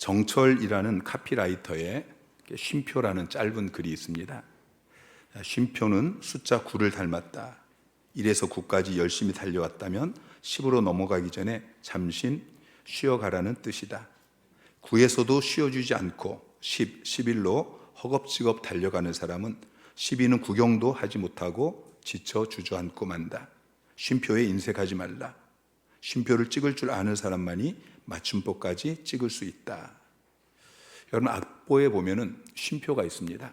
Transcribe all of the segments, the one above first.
정철이라는 카피라이터의 쉼표라는 짧은 글이 있습니다. 쉼표는 숫자 9를 닮았다. 1에서 9까지 열심히 달려왔다면 10으로 넘어가기 전에 잠시 쉬어가라는 뜻이다. 9에서도 쉬어주지 않고 10, 11로 허겁지겁 달려가는 사람은 12는 구경도 하지 못하고 지쳐 주저앉고 만다. 쉼표에 인색하지 말라. 쉼표를 찍을 줄 아는 사람만이 맞춤법까지 찍을 수 있다. 여러분, 악보에 보면은 쉼표가 있습니다.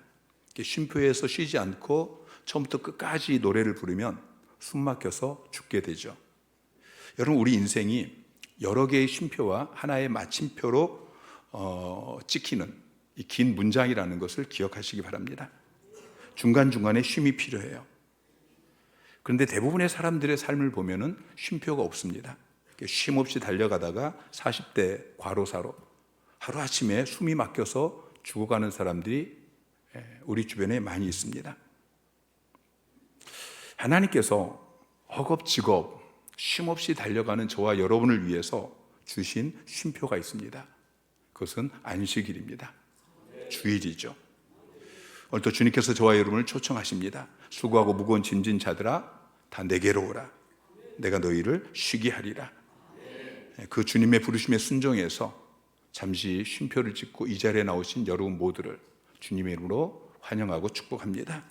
쉼표에서 쉬지 않고 처음부터 끝까지 노래를 부르면 숨 막혀서 죽게 되죠. 여러분, 우리 인생이 여러 개의 쉼표와 하나의 마침표로 찍히는 이 긴 문장이라는 것을 기억하시기 바랍니다. 중간중간에 쉼이 필요해요. 그런데 대부분의 사람들의 삶을 보면은 쉼표가 없습니다. 쉼 없이 달려가다가 40대 과로사로 하루아침에 숨이 막혀서 죽어가는 사람들이 우리 주변에 많이 있습니다. 하나님께서 허겁지겁 쉼 없이 달려가는 저와 여러분을 위해서 주신 쉼표가 있습니다. 그것은 안식일입니다. 주일이죠. 오늘도 주님께서 저와 여러분을 초청하십니다. 수고하고 무거운 짐진 자들아, 다 내게로 오라. 내가 너희를 쉬게 하리라. 그 주님의 부르심에 순종해서 잠시 쉼표를 찍고 이 자리에 나오신 여러분 모두를 주님의 이름으로 환영하고 축복합니다.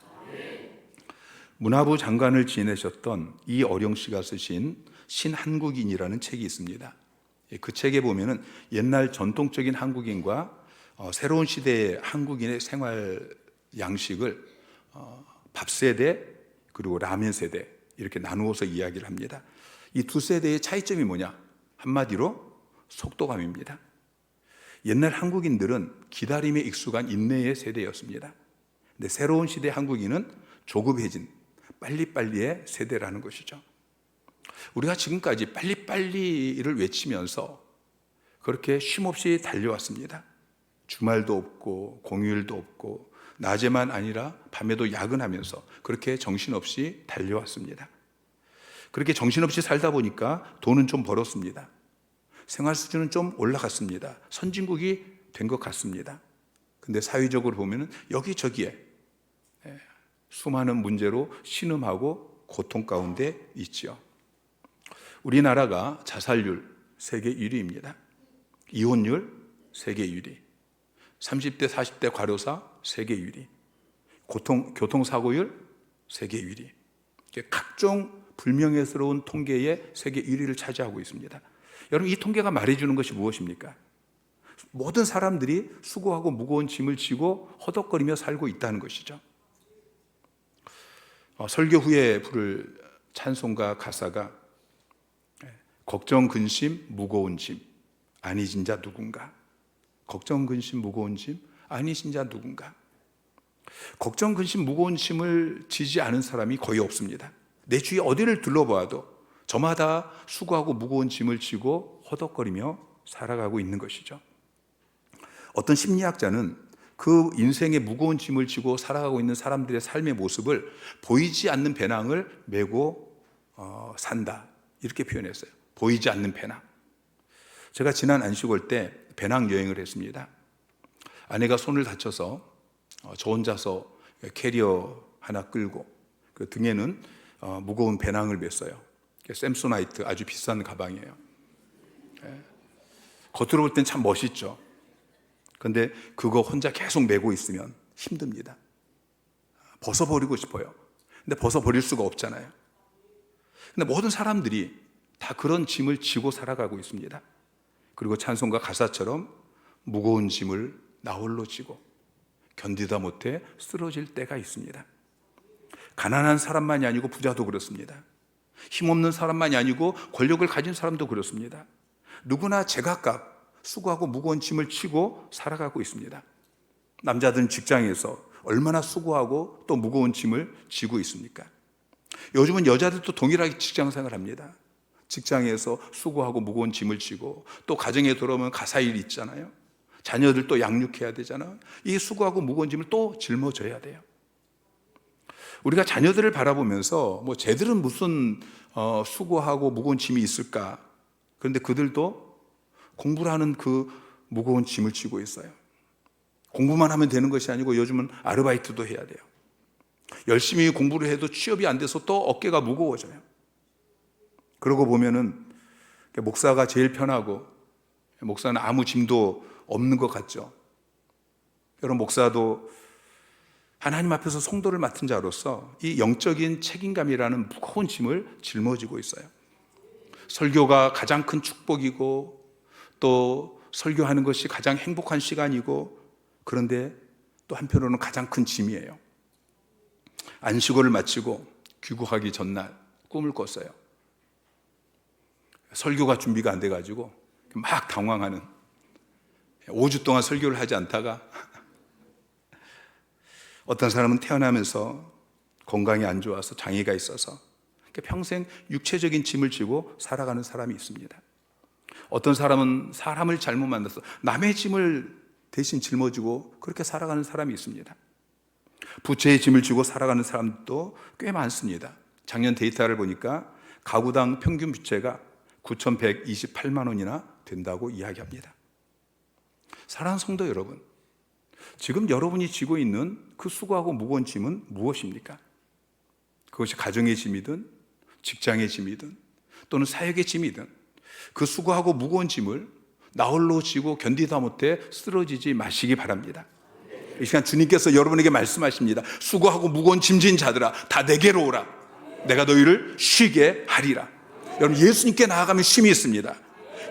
문화부 장관을 지내셨던 이어령 씨가 쓰신 신한국인이라는 책이 있습니다. 그 책에 보면은 옛날 전통적인 한국인과 새로운 시대의 한국인의 생활 양식을 밥 세대 그리고 라면 세대 이렇게 나누어서 이야기를 합니다. 이 두 세대의 차이점이 뭐냐? 한마디로 속도감입니다. 옛날 한국인들은 기다림에 익숙한 인내의 세대였습니다. 근데 새로운 시대 한국인은 조급해진 빨리빨리의 세대라는 것이죠. 우리가 지금까지 빨리빨리를 외치면서 그렇게 쉼없이 달려왔습니다. 주말도 없고 공휴일도 없고 낮에만 아니라 밤에도 야근하면서 그렇게 정신없이 달려왔습니다. 그렇게 정신없이 살다 보니까 돈은 좀 벌었습니다. 생활 수준은 좀 올라갔습니다. 선진국이 된 것 같습니다. 근데 사회적으로 보면 여기저기에 수많은 문제로 신음하고 고통 가운데 있죠. 우리나라가 자살률 세계 1위입니다. 이혼율 세계 1위, 30대 40대 과로사 세계 1위, 교통사고율 세계 1위, 각종 불명예스러운 통계의 세계 1위를 차지하고 있습니다. 여러분, 이 통계가 말해주는 것이 무엇입니까? 모든 사람들이 수고하고 무거운 짐을 지고 허덕거리며 살고 있다는 것이죠. 설교 후에 부를 찬송가 가사가 걱정, 근심, 무거운 짐, 아니신 자 누군가. 걱정, 근심, 무거운 짐, 아니신 자 누군가. 걱정, 근심, 무거운 짐을 지지 않은 사람이 거의 없습니다. 내 주위 어디를 둘러봐도 저마다 수고하고 무거운 짐을 지고 허덕거리며 살아가고 있는 것이죠. 어떤 심리학자는 그 인생의 무거운 짐을 지고 살아가고 있는 사람들의 삶의 모습을 보이지 않는 배낭을 메고 산다, 이렇게 표현했어요. 보이지 않는 배낭. 제가 지난 안식월 때 배낭 여행을 했습니다. 아내가 손을 다쳐서 저 혼자서 캐리어 하나 끌고 그 등에는 무거운 배낭을 맸어요. 샘소나이트 아주 비싼 가방이에요. 겉으로 볼 땐 참 멋있죠. 그런데 그거 혼자 계속 메고 있으면 힘듭니다. 벗어버리고 싶어요. 근데 벗어버릴 수가 없잖아요. 근데 모든 사람들이 다 그런 짐을 지고 살아가고 있습니다. 그리고 찬송가 가사처럼 무거운 짐을 나 홀로 지고 견디다 못해 쓰러질 때가 있습니다. 가난한 사람만이 아니고 부자도 그렇습니다. 힘없는 사람만이 아니고 권력을 가진 사람도 그렇습니다. 누구나 제각각 수고하고 무거운 짐을 지고 살아가고 있습니다. 남자들은 직장에서 얼마나 수고하고 또 무거운 짐을 지고 있습니까? 요즘은 여자들도 동일하게 직장 생활합니다. 직장에서 수고하고 무거운 짐을 지고 또 가정에 돌아오면 가사일이 있잖아요. 자녀들 또 양육해야 되잖아요. 이 수고하고 무거운 짐을 또 짊어져야 돼요. 우리가 자녀들을 바라보면서 쟤들은 무슨 수고하고 무거운 짐이 있을까? 그런데 그들도 공부를 하는 그 무거운 짐을 지고 있어요. 공부만 하면 되는 것이 아니고 요즘은 아르바이트도 해야 돼요. 열심히 공부를 해도 취업이 안 돼서 또 어깨가 무거워져요. 그러고 보면은 목사가 제일 편하고, 목사는 아무 짐도 없는 것 같죠. 여러분, 목사도 하나님 앞에서 성도를 맡은 자로서 이 영적인 책임감이라는 무거운 짐을 짊어지고 있어요. 설교가 가장 큰 축복이고 또 설교하는 것이 가장 행복한 시간이고, 그런데 또 한편으로는 가장 큰 짐이에요. 안식월을 마치고 귀국하기 전날 꿈을 꿨어요. 설교가 준비가 안 돼가지고 막 당황하는, 5주 동안 설교를 하지 않다가 어떤 사람은 태어나면서 건강이 안 좋아서 장애가 있어서 평생 육체적인 짐을 지고 살아가는 사람이 있습니다. 어떤 사람은 사람을 잘못 만나서 남의 짐을 대신 짊어지고 그렇게 살아가는 사람이 있습니다. 부채의 짐을 지고 살아가는 사람도 꽤 많습니다. 작년 데이터를 보니까 가구당 평균 부채가 9,128만 원이나 된다고 이야기합니다. 사랑하는 성도 여러분, 지금 여러분이 지고 있는 그 수고하고 무거운 짐은 무엇입니까? 그것이 가정의 짐이든 직장의 짐이든 또는 사역의 짐이든 그 수고하고 무거운 짐을 나 홀로 지고 견디다 못해 쓰러지지 마시기 바랍니다. 이 시간 주님께서 여러분에게 말씀하십니다. 수고하고 무거운 짐진 자들아, 다 내게로 오라. 내가 너희를 쉬게 하리라. 여러분, 예수님께 나아가면 쉼이 있습니다.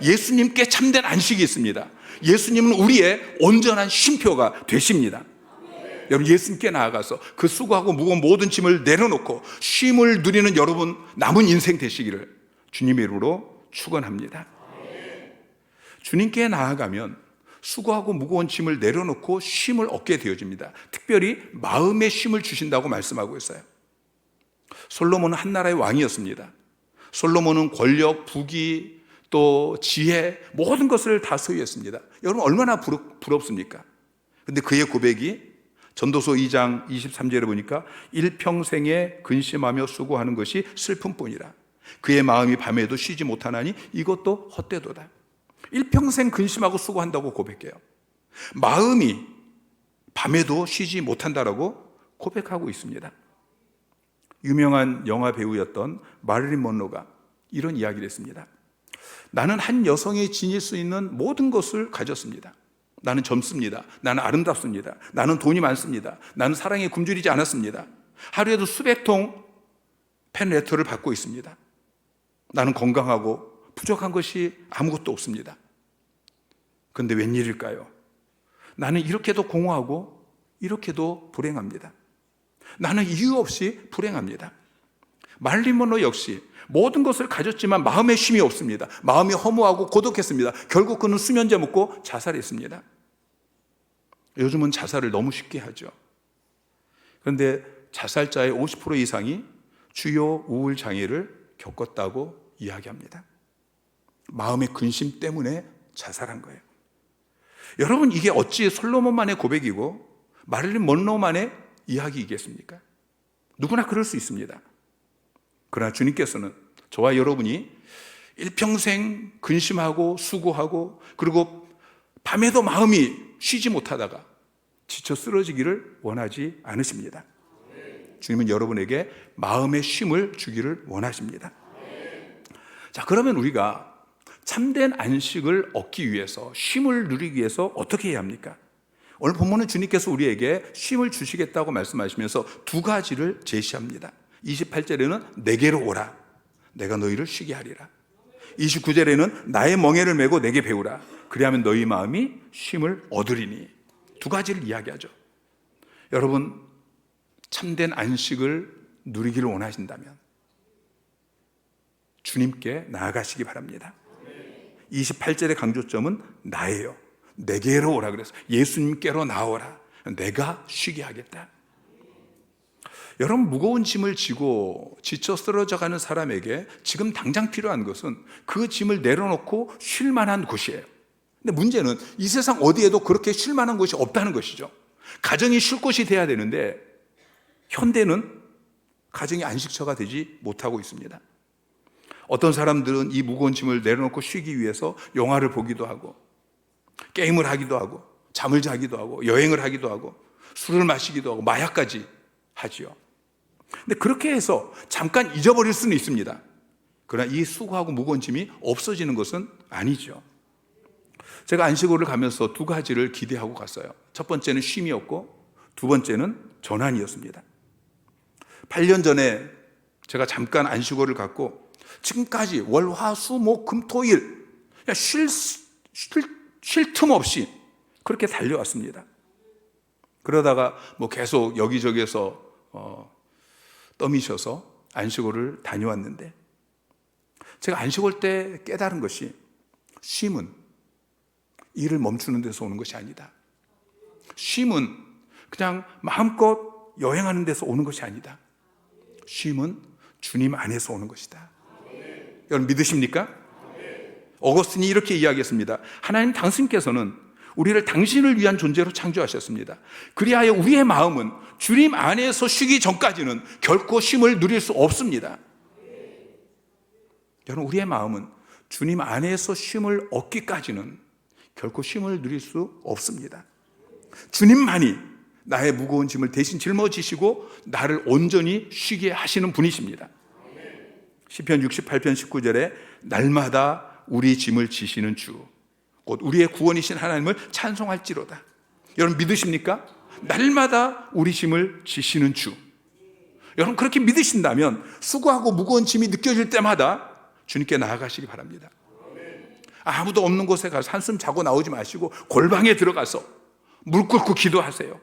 예수님께 참된 안식이 있습니다. 예수님은 우리의 온전한 쉼표가 되십니다. 여러분, 예수님께 나아가서 그 수고하고 무거운 모든 짐을 내려놓고 쉼을 누리는 여러분 남은 인생 되시기를 주님의 이름으로 축원합니다. 주님께 나아가면 수고하고 무거운 짐을 내려놓고 쉼을 얻게 되어집니다. 특별히 마음의 쉼을 주신다고 말씀하고 있어요. 솔로몬은 한 나라의 왕이었습니다. 솔로몬은 권력, 부귀, 또 지혜, 모든 것을 다 소유했습니다. 여러분, 얼마나 부럽습니까? 근데 그의 고백이 전도서 2장 23절에 보니까 일평생에 근심하며 수고하는 것이 슬픔뿐이라. 그의 마음이 밤에도 쉬지 못하나니 이것도 헛되도다. 일평생 근심하고 수고한다고 고백해요. 마음이 밤에도 쉬지 못한다라고 고백하고 있습니다. 유명한 영화 배우였던 마릴린 먼로가 이런 이야기를 했습니다. 나는 한 여성이 지닐 수 있는 모든 것을 가졌습니다. 나는 젊습니다. 나는 아름답습니다. 나는 돈이 많습니다. 나는 사랑에 굶주리지 않았습니다. 하루에도 수백 통 펜레터를 받고 있습니다. 나는 건강하고 부족한 것이 아무것도 없습니다. 그런데 웬일일까요? 나는 이렇게도 공허하고 이렇게도 불행합니다. 나는 이유 없이 불행합니다. 마릴린 먼로 역시 모든 것을 가졌지만 마음의 쉼이 없습니다. 마음이 허무하고 고독했습니다. 결국 그는 수면제 먹고 자살했습니다. 요즘은 자살을 너무 쉽게 하죠. 그런데 자살자의 50% 이상이 주요 우울 장애를 겪었다고 이야기합니다. 마음의 근심 때문에 자살한 거예요. 여러분, 이게 어찌 솔로몬만의 고백이고 마릴린 먼로만의 이야기이겠습니까? 누구나 그럴 수 있습니다. 그러나 주님께서는 저와 여러분이 일평생 근심하고 수고하고 그리고 밤에도 마음이 쉬지 못하다가 지쳐 쓰러지기를 원하지 않으십니다. 주님은 여러분에게 마음의 쉼을 주기를 원하십니다. 자, 그러면 우리가 참된 안식을 얻기 위해서, 쉼을 누리기 위해서 어떻게 해야 합니까? 오늘 본문은 주님께서 우리에게 쉼을 주시겠다고 말씀하시면서 두 가지를 제시합니다. 28절에는 내게로 오라. 내가 너희를 쉬게 하리라. 29절에는 나의 멍에를 메고 내게 배우라. 그리하면 너희 마음이 쉼을 얻으리니. 두 가지를 이야기하죠. 여러분, 참된 안식을 누리기를 원하신다면 주님께 나아가시기 바랍니다. 28절의 강조점은 나예요. 내게로 오라 그래서 예수님께로 나오라. 내가 쉬게 하겠다. 여러분, 무거운 짐을 지고 지쳐 쓰러져가는 사람에게 지금 당장 필요한 것은 그 짐을 내려놓고 쉴 만한 곳이에요. 근데 문제는 이 세상 어디에도 그렇게 쉴 만한 곳이 없다는 것이죠. 가정이 쉴 곳이 돼야 되는데 현대는 가정이 안식처가 되지 못하고 있습니다. 어떤 사람들은 이 무거운 짐을 내려놓고 쉬기 위해서 영화를 보기도 하고, 게임을 하기도 하고 잠을 자기도 하고 여행을 하기도 하고 술을 마시기도 하고 마약까지 하지요. 근데 그렇게 해서 잠깐 잊어버릴 수는 있습니다. 그러나 이 수고하고 무거운 짐이 없어지는 것은 아니죠. 제가 안식월을 가면서 두 가지를 기대하고 갔어요. 첫 번째는 쉼이었고 두 번째는 전환이었습니다. 8년 전에 제가 잠깐 안식월을 갖고 지금까지 월, 화, 수, 목, 금, 토, 일 쉴 틈 없이 그렇게 달려왔습니다. 그러다가 뭐 계속 여기저기에서 떠미셔서 안식월을 다녀왔는데 제가 안식월 때 깨달은 것이 쉼은 일을 멈추는 데서 오는 것이 아니다. 쉼은 그냥 마음껏 여행하는 데서 오는 것이 아니다. 쉼은 주님 안에서 오는 것이다. 여러분 믿으십니까? 어거스틴이 이렇게 이야기했습니다. 하나님 당신께서는 우리를 당신을 위한 존재로 창조하셨습니다. 그리하여 우리의 마음은 주님 안에서 쉬기 전까지는 결코 쉼을 누릴 수 없습니다. 여러분 우리의 마음은 주님 안에서 쉼을 얻기까지는 결코 쉼을 누릴 수 없습니다. 주님만이 나의 무거운 짐을 대신 짊어지시고 나를 온전히 쉬게 하시는 분이십니다. 시편 68편 19절에 날마다 우리 짐을 지시는 주 곧 우리의 구원이신 하나님을 찬송할지로다. 여러분 믿으십니까? 날마다 우리 짐을 지시는 주. 여러분 그렇게 믿으신다면 수고하고 무거운 짐이 느껴질 때마다 주님께 나아가시기 바랍니다. 아무도 없는 곳에 가서 한숨 자고 나오지 마시고 골방에 들어가서 무릎 꿇고 기도하세요.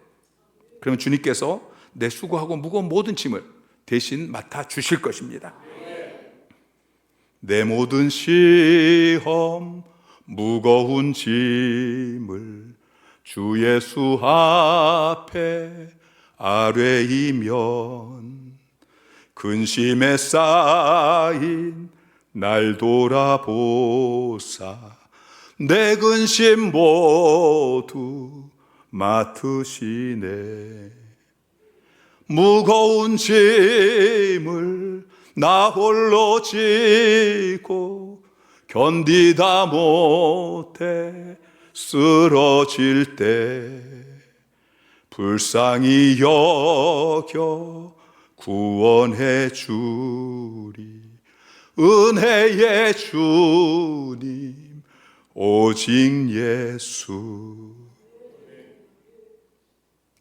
그러면 주님께서 내 수고하고 무거운 모든 짐을 대신 맡아 주실 것입니다. 내 모든 시험 무거운 짐을 주 예수 앞에 아뢰이면 근심에 쌓인 날 돌아보사 내 근심 모두 맡으시네. 무거운 짐을 나 홀로 지고 견디다 못해 쓰러질 때 불쌍히 여겨 구원해 주리. 은혜의 주님 오직 예수.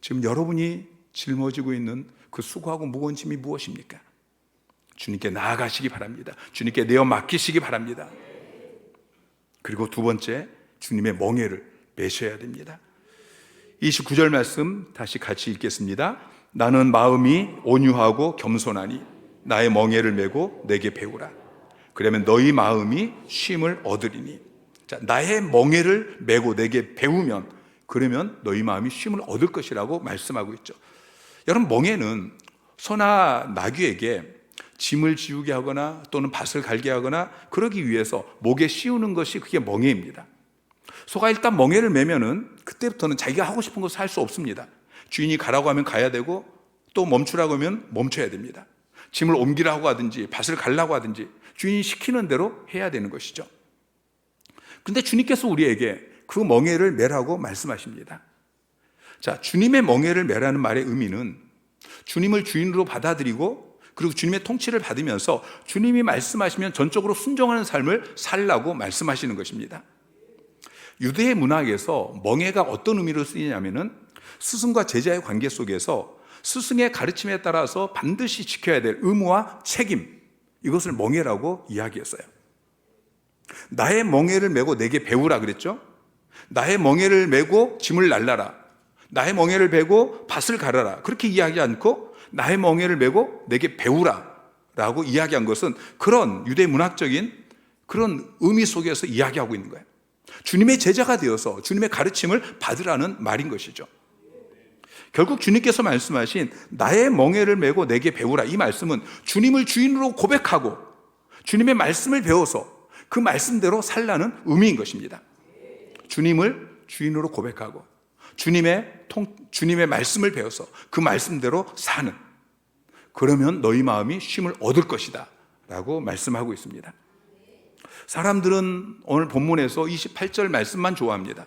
지금 여러분이 짊어지고 있는 그 수고하고 무거운 짐이 무엇입니까? 주님께 나아가시기 바랍니다. 주님께 내어 맡기시기 바랍니다. 그리고 두 번째, 주님의 멍에를 매셔야 됩니다. 29절 말씀 다시 같이 읽겠습니다. 나는 마음이 온유하고 겸손하니 나의 멍에를 메고 내게 배우라. 그러면 너희 마음이 쉼을 얻으리니. 자, 나의 멍에를 메고 내게 배우면 그러면 너희 마음이 쉼을 얻을 것이라고 말씀하고 있죠. 여러분 멍에는 소나 나귀에게 짐을 지우게 하거나 또는 밭을 갈게 하거나 그러기 위해서 목에 씌우는 것이 그게 멍에입니다. 소가 일단 멍에를 매면은 그때부터는 자기가 하고 싶은 것을 할 수 없습니다. 주인이 가라고 하면 가야 되고 또 멈추라고 하면 멈춰야 됩니다. 짐을 옮기라고 하든지 밭을 갈라고 하든지 주인이 시키는 대로 해야 되는 것이죠. 근데 주님께서 우리에게 그 멍에를 매라고 말씀하십니다. 자, 주님의 멍에를 매라는 말의 의미는 주님을 주인으로 받아들이고 그리고 주님의 통치를 받으면서 주님이 말씀하시면 전적으로 순종하는 삶을 살라고 말씀하시는 것입니다. 유대의 문학에서 멍에가 어떤 의미로 쓰이냐면은 스승과 제자의 관계 속에서 스승의 가르침에 따라서 반드시 지켜야 될 의무와 책임, 이것을 멍에라고 이야기했어요. 나의 멍에를 메고 내게 배우라 그랬죠? 나의 멍에를 메고 짐을 날라라. 나의 멍에를 메고 밭을 갈아라. 그렇게 이야기하지 않고 나의 멍에를 메고 내게 배우라 라고 이야기한 것은 그런 유대 문학적인 그런 의미 속에서 이야기하고 있는 거예요. 주님의 제자가 되어서 주님의 가르침을 받으라는 말인 것이죠. 결국 주님께서 말씀하신 나의 멍에를 메고 내게 배우라, 이 말씀은 주님을 주인으로 고백하고 주님의 말씀을 배워서 그 말씀대로 살라는 의미인 것입니다. 주님을 주인으로 고백하고 주님의 말씀을 배워서 그 말씀대로 사는, 그러면 너희 마음이 쉼을 얻을 것이다 라고 말씀하고 있습니다. 사람들은 오늘 본문에서 28절 말씀만 좋아합니다.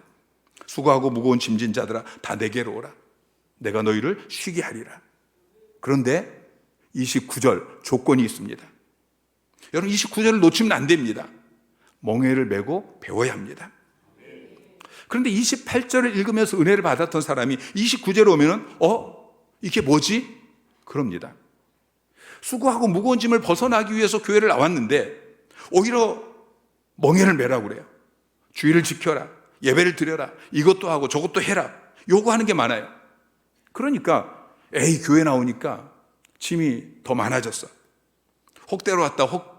수고하고 무거운 짐진 자들아 다 내게로 오라. 내가 너희를 쉬게 하리라. 그런데 29절 조건이 있습니다. 여러분 29절을 놓치면 안 됩니다. 멍에를 메고 배워야 합니다. 그런데 28절을 읽으면서 은혜를 받았던 사람이 29절에 오면은 이게 뭐지? 그럽니다. 수고하고 무거운 짐을 벗어나기 위해서 교회를 나왔는데 오히려 멍에를 메라고 그래요. 주의를 지켜라. 예배를 드려라. 이것도 하고 저것도 해라. 요구하는 게 많아요. 그러니까 교회 나오니까 짐이 더 많아졌어. 혹대로 왔다 혹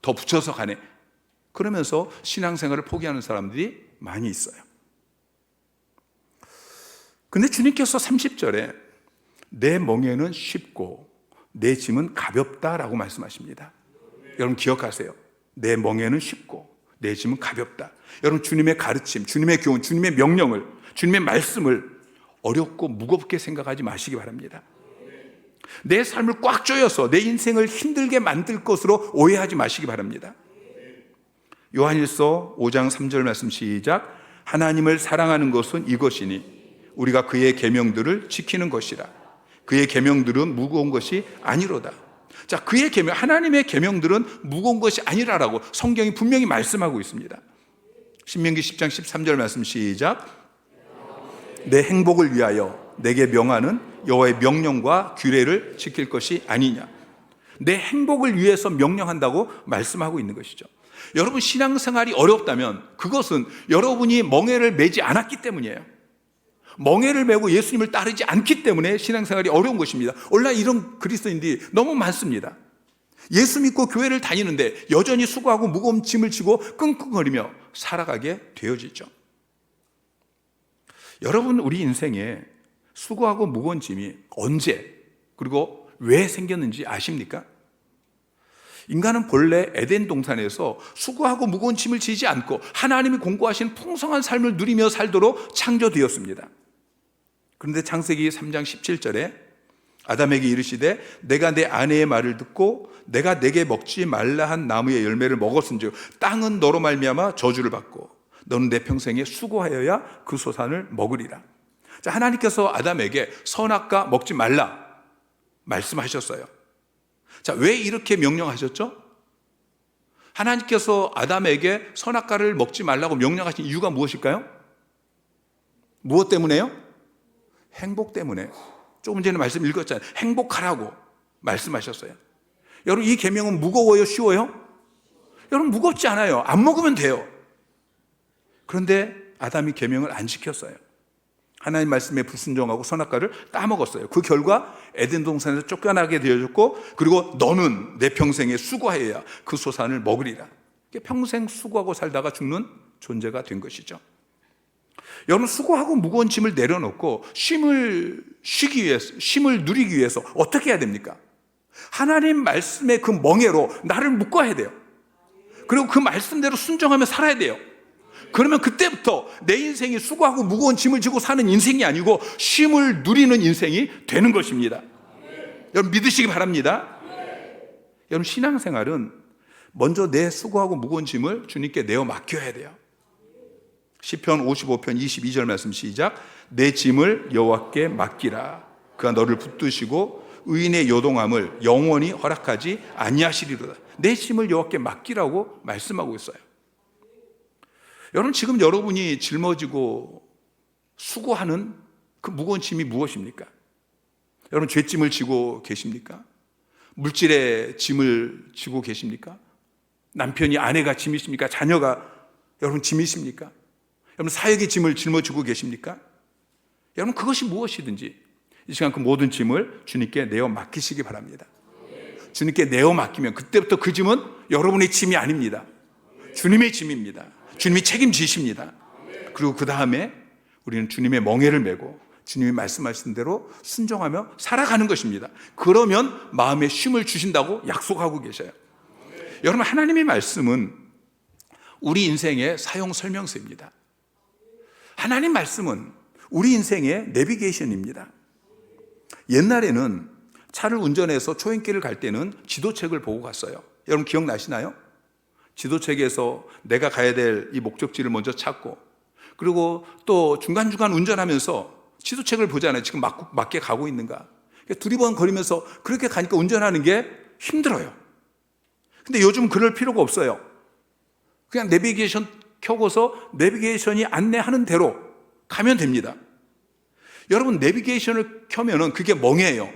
더 붙여서 가네. 그러면서 신앙생활을 포기하는 사람들이 많이 있어요. 근데 주님께서 30절에 내 멍에는 쉽고 내 짐은 가볍다라고 말씀하십니다. 여러분 기억하세요. 내 멍에는 쉽고 내 짐은 가볍다. 여러분 주님의 가르침, 주님의 교훈, 주님의 명령을, 주님의 말씀을 어렵고 무겁게 생각하지 마시기 바랍니다. 내 삶을 꽉 조여서 내 인생을 힘들게 만들 것으로 오해하지 마시기 바랍니다. 요한일서 5장 3절 말씀 시작. 하나님을 사랑하는 것은 이것이니 우리가 그의 계명들을 지키는 것이라. 그의 계명들은 무거운 것이 아니로다. 자, 그의 계명, 하나님의 계명들은 무거운 것이 아니라라고 성경이 분명히 말씀하고 있습니다. 신명기 10장 13절 말씀 시작. 내 행복을 위하여 내게 명하는 여호와의 명령과 규례를 지킬 것이 아니냐. 내 행복을 위해서 명령한다고 말씀하고 있는 것이죠. 여러분 신앙생활이 어렵다면 그것은 여러분이 멍에를 메지 않았기 때문이에요. 멍에를 메고 예수님을 따르지 않기 때문에 신앙생활이 어려운 것입니다. 오늘날 이런 그리스도인들이 너무 많습니다. 예수 믿고 교회를 다니는데 여전히 수고하고 무거운 짐을 지고 끙끙거리며 살아가게 되어지죠. 여러분 우리 인생에 수고하고 무거운 짐이 언제 그리고 왜 생겼는지 아십니까? 인간은 본래 에덴 동산에서 수고하고 무거운 짐을 지지 않고 하나님이 공고하신 풍성한 삶을 누리며 살도록 창조되었습니다. 그런데 창세기 3장 17절에 아담에게 이르시되 내가 내 아내의 말을 듣고 내가 내게 먹지 말라 한 나무의 열매를 먹었은즉 땅은 너로 말미암아 저주를 받고 너는 내 평생에 수고하여야 그 소산을 먹으리라. 자, 하나님께서 아담에게 선악과 먹지 말라 말씀하셨어요. 자, 왜 이렇게 명령하셨죠? 하나님께서 아담에게 선악과를 먹지 말라고 명령하신 이유가 무엇일까요? 무엇 때문에요? 행복 때문에. 조금 전에 말씀 읽었잖아요. 행복하라고 말씀하셨어요. 여러분 이 계명은 무거워요? 쉬워요? 여러분 무겁지 않아요. 안 먹으면 돼요. 그런데 아담이 계명을 안 지켰어요. 하나님 말씀에 불순종하고 선악과를 따먹었어요. 그 결과 에덴 동산에서 쫓겨나게 되어졌고 그리고 너는 내 평생에 수고하여야 그 소산을 먹으리라. 평생 수고하고 살다가 죽는 존재가 된 것이죠. 여러분 수고하고 무거운 짐을 내려놓고 쉼을 누리기 위해서 어떻게 해야 됩니까? 하나님 말씀의 그 멍에로 나를 묶어야 돼요. 그리고 그 말씀대로 순종하며 살아야 돼요. 그러면 그때부터 내 인생이 수고하고 무거운 짐을 지고 사는 인생이 아니고 쉼을 누리는 인생이 되는 것입니다. 여러분 믿으시기 바랍니다. 여러분 신앙생활은 먼저 내 수고하고 무거운 짐을 주님께 내어 맡겨야 돼요. 시편 55편 22절 말씀 시작. 내 짐을 여호와께 맡기라. 그가 너를 붙드시고 의인의 요동함을 영원히 허락하지 아니하시리로다. 내 짐을 여호와께 맡기라고 말씀하고 있어요. 여러분 지금 여러분이 짊어지고 수고하는 그 무거운 짐이 무엇입니까? 여러분 죄짐을 지고 계십니까? 물질의 짐을 지고 계십니까? 남편이 아내가 짐이십니까? 자녀가 여러분 짐이십니까? 여러분 사역의 짐을 짊어지고 계십니까? 여러분 그것이 무엇이든지 이 시간 그 모든 짐을 주님께 내어 맡기시기 바랍니다. 주님께 내어 맡기면 그때부터 그 짐은 여러분의 짐이 아닙니다. 주님의 짐입니다. 주님이 책임지십니다. 그리고 그 다음에 우리는 주님의 멍에를 메고 주님이 말씀하신 대로 순종하며 살아가는 것입니다. 그러면 마음에 쉼을 주신다고 약속하고 계셔요. 여러분 하나님의 말씀은 우리 인생의 사용 설명서입니다. 하나님 말씀은 우리 인생의 내비게이션입니다. 옛날에는 차를 운전해서 초행길을 갈 때는 지도책을 보고 갔어요. 여러분 기억나시나요? 지도책에서 내가 가야 될 이 목적지를 먼저 찾고 그리고 또 중간중간 운전하면서 지도책을 보잖아요. 지금 맞게 가고 있는가. 두리번거리면서 그렇게 가니까 운전하는 게 힘들어요. 근데 요즘 그럴 필요가 없어요. 그냥 내비게이션 켜고서 내비게이션이 안내하는 대로 가면 됩니다. 여러분, 내비게이션을 켜면은 그게 멍해요.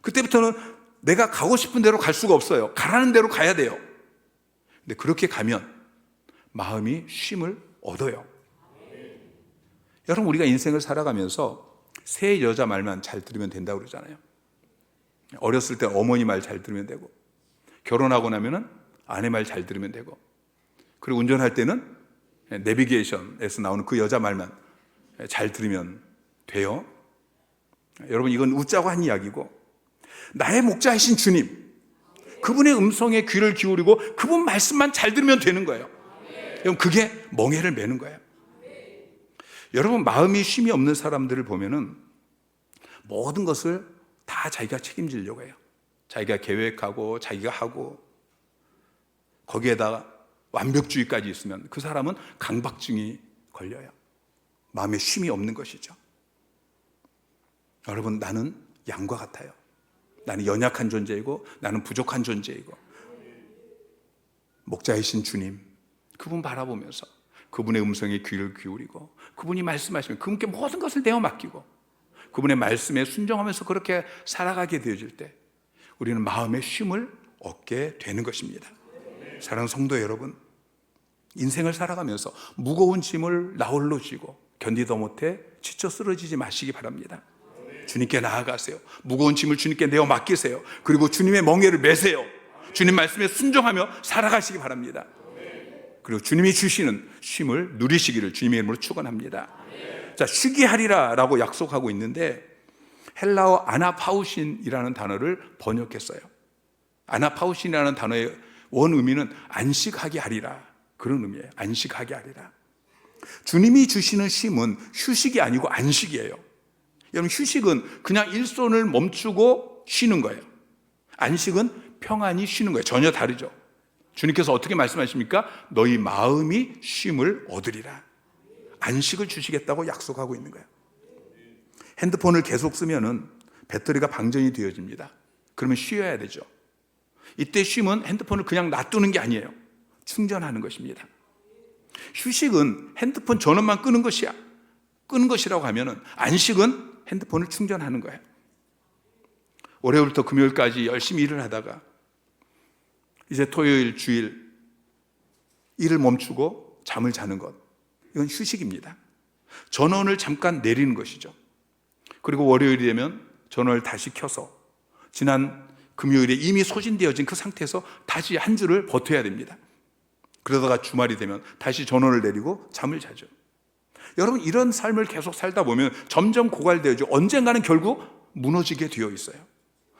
그때부터는 내가 가고 싶은 대로 갈 수가 없어요. 가라는 대로 가야 돼요. 근데 그렇게 가면 마음이 쉼을 얻어요. 여러분, 우리가 인생을 살아가면서 새 여자 말만 잘 들으면 된다고 그러잖아요. 어렸을 때 어머니 말 잘 들으면 되고, 결혼하고 나면은 아내 말 잘 들으면 되고, 그리고 운전할 때는 내비게이션에서 나오는 그 여자 말만 잘 들으면 돼요. 여러분, 이건 웃자고 한 이야기고, 나의 목자이신 주님, 그분의 음성에 귀를 기울이고 그분 말씀만 잘 들으면 되는 거예요. 여러분, 그게 멍해를 매는 거예요. 여러분, 마음이 쉼이 없는 사람들을 보면은 모든 것을 다 자기가 책임지려고 해요. 자기가 계획하고 자기가 하고, 거기에다가 완벽주의까지 있으면 그 사람은 강박증이 걸려요. 마음에 쉼이 없는 것이죠. 여러분, 나는 양과 같아요. 나는 연약한 존재이고 나는 부족한 존재이고, 목자이신 주님, 그분 바라보면서 그분의 음성에 귀를 기울이고 그분이 말씀하시면 그분께 모든 것을 내어 맡기고 그분의 말씀에 순종하면서 그렇게 살아가게 되어질 때 우리는 마음의 쉼을 얻게 되는 것입니다. 사랑하는 성도 여러분, 인생을 살아가면서 무거운 짐을 나홀로 지고 견디다 못해 지쳐 쓰러지지 마시기 바랍니다. 주님께 나아가세요. 무거운 짐을 주님께 내어 맡기세요. 그리고 주님의 멍에를 매세요. 주님 말씀에 순종하며 살아가시기 바랍니다. 그리고 주님이 주시는 쉼을 누리시기를 주님의 이름으로 축원합니다. 자, 쉬게 하리라 라고 약속하고 있는데, 헬라어 아나파우신이라는 단어를 번역했어요. 아나파우신이라는 단어의 원 의미는 안식하게 하리라, 그런 의미예요. 안식하게 하리라. 주님이 주시는 쉼은 휴식이 아니고 안식이에요. 여러분, 휴식은 그냥 일손을 멈추고 쉬는 거예요. 안식은 평안히 쉬는 거예요. 전혀 다르죠. 주님께서 어떻게 말씀하십니까? 너희 마음이 쉼을 얻으리라. 안식을 주시겠다고 약속하고 있는 거예요. 핸드폰을 계속 쓰면은 배터리가 방전이 되어집니다. 그러면 쉬어야 되죠. 이때 쉼은 핸드폰을 그냥 놔두는 게 아니에요. 충전하는 것입니다. 휴식은 핸드폰 전원만 끄는 것이라고 하면은, 안식은 핸드폰을 충전하는 거예요. 월요일부터 금요일까지 열심히 일을 하다가 이제 토요일, 주일 일을 멈추고 잠을 자는 것, 이건 휴식입니다. 전원을 잠깐 내리는 것이죠. 그리고 월요일이 되면 전원을 다시 켜서 지난 금요일에 이미 소진되어진 그 상태에서 다시 한 주를 버텨야 됩니다. 그러다가 주말이 되면 다시 전원을 내리고 잠을 자죠. 여러분, 이런 삶을 계속 살다 보면 점점 고갈되어지고 언젠가는 결국 무너지게 되어 있어요.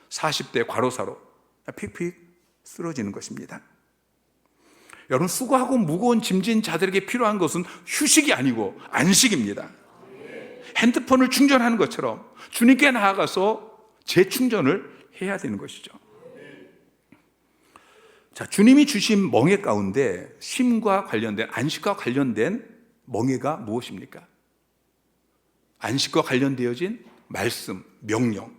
40대 과로사로 픽픽 쓰러지는 것입니다. 여러분, 수고하고 무거운 짐진 자들에게 필요한 것은 휴식이 아니고 안식입니다. 핸드폰을 충전하는 것처럼 주님께 나아가서 재충전을 해야 되는 것이죠. 자, 주님이 주신 멍에 가운데 쉼과 관련된, 안식과 관련된 멍에가 무엇입니까? 안식과 관련되어진 말씀, 명령,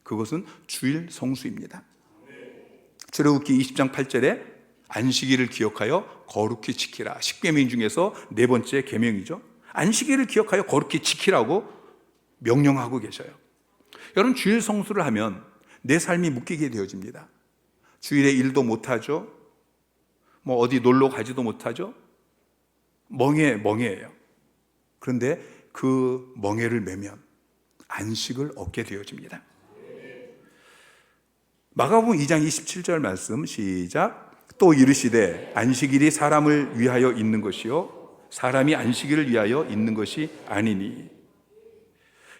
그것은 주일 성수입니다. 출애굽기 20장 8절에 안식일을 기억하여 거룩히 지키라. 10계명 중에서 네 번째 계명이죠. 안식일을 기억하여 거룩히 지키라고 명령하고 계셔요. 여러분, 주일 성수를 하면 내 삶이 묶이게 되어집니다. 주일에 일도 못하죠. 뭐 어디 놀러 가지도 못하죠. 멍해예요. 그런데 그 멍해를 매면 안식을 얻게 되어집니다. 마가복음 2장 27절 말씀 시작. 또 이르시되 안식일이 사람을 위하여 있는 것이요 사람이 안식일을 위하여 있는 것이 아니니.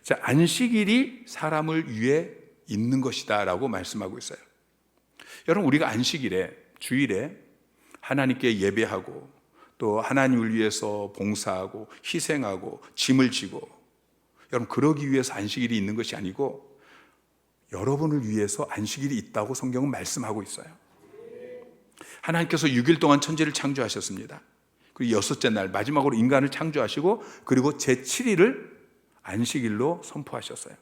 자, 안식일이 사람을 위해 있는 것이다 라고 말씀하고 있어요. 여러분, 우리가 안식일에, 주일에 하나님께 예배하고 또 하나님을 위해서 봉사하고 희생하고 짐을 지고, 여러분, 그러기 위해서 안식일이 있는 것이 아니고 여러분을 위해서 안식일이 있다고 성경은 말씀하고 있어요. 하나님께서 6일 동안 천지를 창조하셨습니다. 그리고 여섯째 날 마지막으로 인간을 창조하시고 그리고 제7일을 안식일로 선포하셨어요.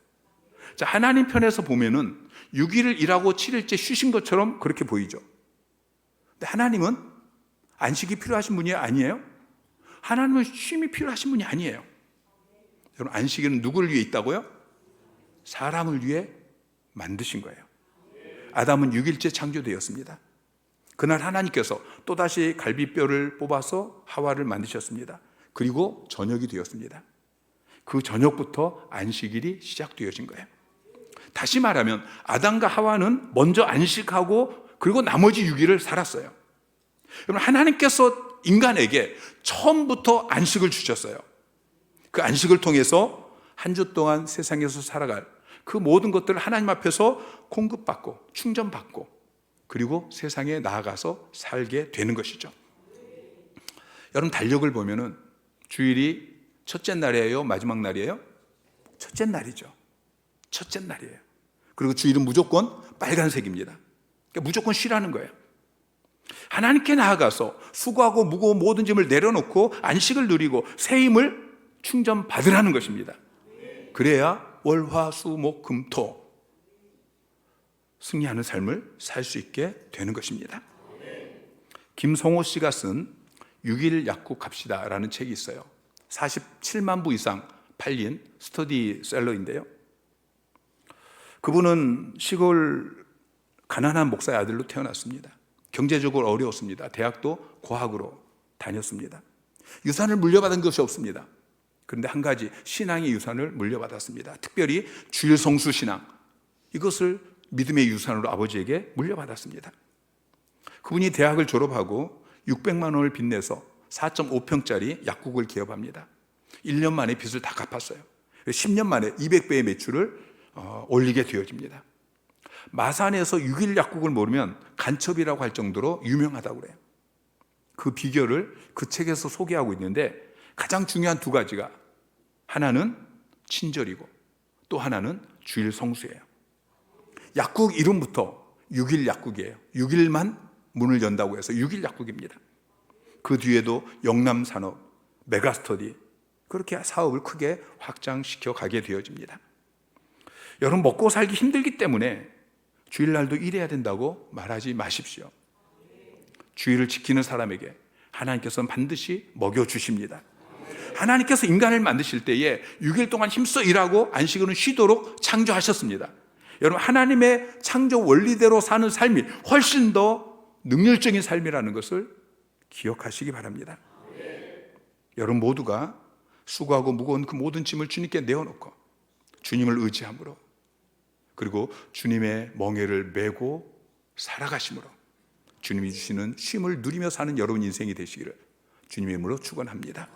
자, 하나님 편에서 보면은 6일을 일하고 7일째 쉬신 것처럼 그렇게 보이죠. 근데 하나님은 안식이 필요하신 분이 아니에요? 하나님은 쉼이 필요하신 분이 아니에요. 여러분, 안식일은 누구를 위해 있다고요? 사람을 위해 만드신 거예요. 아담은 6일째 창조되었습니다. 그날 하나님께서 또다시 갈비뼈를 뽑아서 하와를 만드셨습니다. 그리고 저녁이 되었습니다. 그 저녁부터 안식일이 시작되어진 거예요. 다시 말하면 아담과 하와는 먼저 안식하고 그리고 나머지 6일을 살았어요. 여러분, 하나님께서 인간에게 처음부터 안식을 주셨어요. 그 안식을 통해서 한 주 동안 세상에서 살아갈 그 모든 것들을 하나님 앞에서 공급받고 충전받고 그리고 세상에 나아가서 살게 되는 것이죠. 여러분, 달력을 보면은 주일이 첫째 날이에요? 마지막 날이에요? 첫째 날이죠. 첫째 날이에요. 그리고 주일은 무조건 빨간색입니다. 그러니까 무조건 쉬라는 거예요. 하나님께 나아가서 수고하고 무거운 모든 짐을 내려놓고 안식을 누리고 새 힘을 충전받으라는 것입니다. 그래야 월, 화, 수, 목, 금, 토 승리하는 삶을 살 수 있게 되는 것입니다. 김성호 씨가 쓴 6일 약국합시다 라는 책이 있어요. 47만 부 이상 팔린 스터디셀러인데요. 그분은 시골 가난한 목사의 아들로 태어났습니다. 경제적으로 어려웠습니다. 대학도 고학으로 다녔습니다. 유산을 물려받은 것이 없습니다. 그런데 한 가지 신앙의 유산을 물려받았습니다. 특별히 주일 성수 신앙, 이것을 믿음의 유산으로 아버지에게 물려받았습니다. 그분이 대학을 졸업하고 600만 원을 빚내서 4.5평짜리 약국을 개업합니다. 1년 만에 빚을 다 갚았어요. 10년 만에 200배의 매출을 올리게 되어집니다. 마산에서 6일 약국을 모르면 간첩이라고 할 정도로 유명하다고 그래요. 그 비결을 그 책에서 소개하고 있는데 가장 중요한 두 가지가, 하나는 친절이고 또 하나는 주일 성수예요. 약국 이름부터 6일 약국이에요. 6일만 문을 연다고 해서 6일 약국입니다. 그 뒤에도 영남산업, 메가스터디, 그렇게 사업을 크게 확장시켜 가게 되어집니다. 여러분, 먹고 살기 힘들기 때문에 주일날도 일해야 된다고 말하지 마십시오. 주일을 지키는 사람에게 하나님께서는 반드시 먹여주십니다. 하나님께서 인간을 만드실 때에 6일 동안 힘써 일하고 안식일은 쉬도록 창조하셨습니다. 여러분, 하나님의 창조 원리대로 사는 삶이 훨씬 더 능률적인 삶이라는 것을 기억하시기 바랍니다. 여러분 모두가 수고하고 무거운 그 모든 짐을 주님께 내어놓고 주님을 의지함으로, 그리고 주님의 멍에를 메고 살아가심으로 주님이 주시는 쉼을 누리며 사는 여러분 인생이 되시기를 주님의 이름으로 축원합니다.